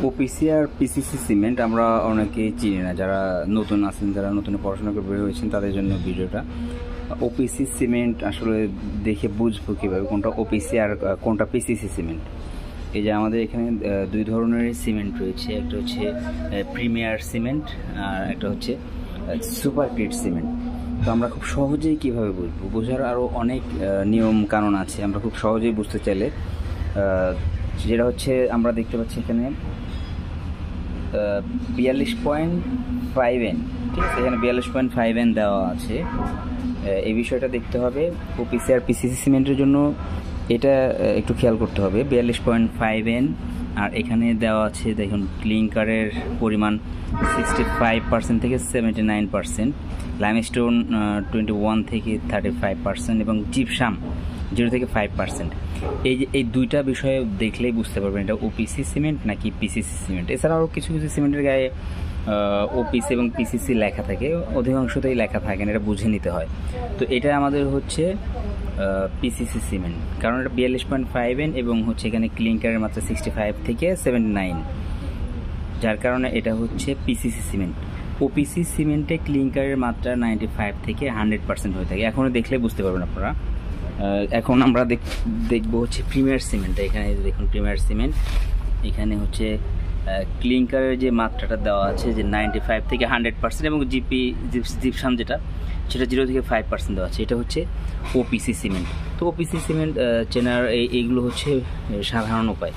OPC আর PCC cement আমরা অনেকেই চিনি না, যারা নতুন আছেন, যারা নতুন পড়াশোনা করে বের হয়েছেন তাদের জন্য ভিডিওটা। ওপিসি সিমেন্ট আসলে দেখে বুঝবো কীভাবে কোনটা ওপিসি আর কোনটা পিসিসি সিমেন্ট। এই যে আমাদের এখানে দুই ধরনের সিমেন্ট রয়েছে, একটা হচ্ছে প্রিমিয়ার সিমেন্ট আর একটা হচ্ছে সুপার গ্রেড সিমেন্ট। তো আমরা খুব সহজেই কীভাবে বুঝবো, বোঝার আরও অনেক নিয়ম কানুন আছে, আমরা খুব সহজেই বুঝতে চাইলে যেটা হচ্ছে আমরা দেখতে পাচ্ছি এখানে 42.5N, ঠিক আছে, এখানে 42.5N দেওয়া আছে। এই বিষয়টা দেখতে হবে ওপিসি আর পিসিসি সিমেন্টের জন্য, এটা একটু খেয়াল করতে হবে। 42.5N আর এখানে দেওয়া আছে দেখুন ক্লিংকারের পরিমাণ 65% থেকে 79%, লাইমস্টোন 21 থেকে 35% এবং জিপসাম 0 থেকে 5%। এই দুইটা বিষয়ে দেখলেই বুঝতে পারবেন এটা ওপিসি সিমেন্ট নাকি পিসিসি সিমেন্ট। এছাড়াও কিছু কিছু সিমেন্টের গায়ে ওপিসি এবং পিসিসি লেখা থাকে, অধিকাংশতেই লেখা থাকে না, এটা বুঝে নিতে হয়। তো এটা আমাদের হচ্ছে পিসিসি সিমেন্ট, কারণ এটা 42.5N এবং হচ্ছে এখানে ক্লিংকারের মাত্রা 65 থেকে 79, যার কারণে এটা হচ্ছে পিসিসি সিমেন্ট। ওপিসি সিমেন্টে ক্লিংকারের মাত্রা 95 থেকে 100% হয়ে থাকে। এখনও দেখলে বুঝতে পারবেন আপনারা। এখন আমরা দেখবো হচ্ছে প্রিমিয়ার সিমেন্ট। এখানে দেখুন প্রিমিয়ার সিমেন্ট, এখানে হচ্ছে ক্লিংকারের যে মাত্রাটা দেওয়া আছে যে 95 থেকে 100% এবং জিপসাম যেটা সেটা 0 থেকে 5% দেওয়া আছে, এটা হচ্ছে ওপিসি সিমেন্ট। তো ওপিসি সিমেন্ট চেনার এইগুলো হচ্ছে সাধারণ উপায়।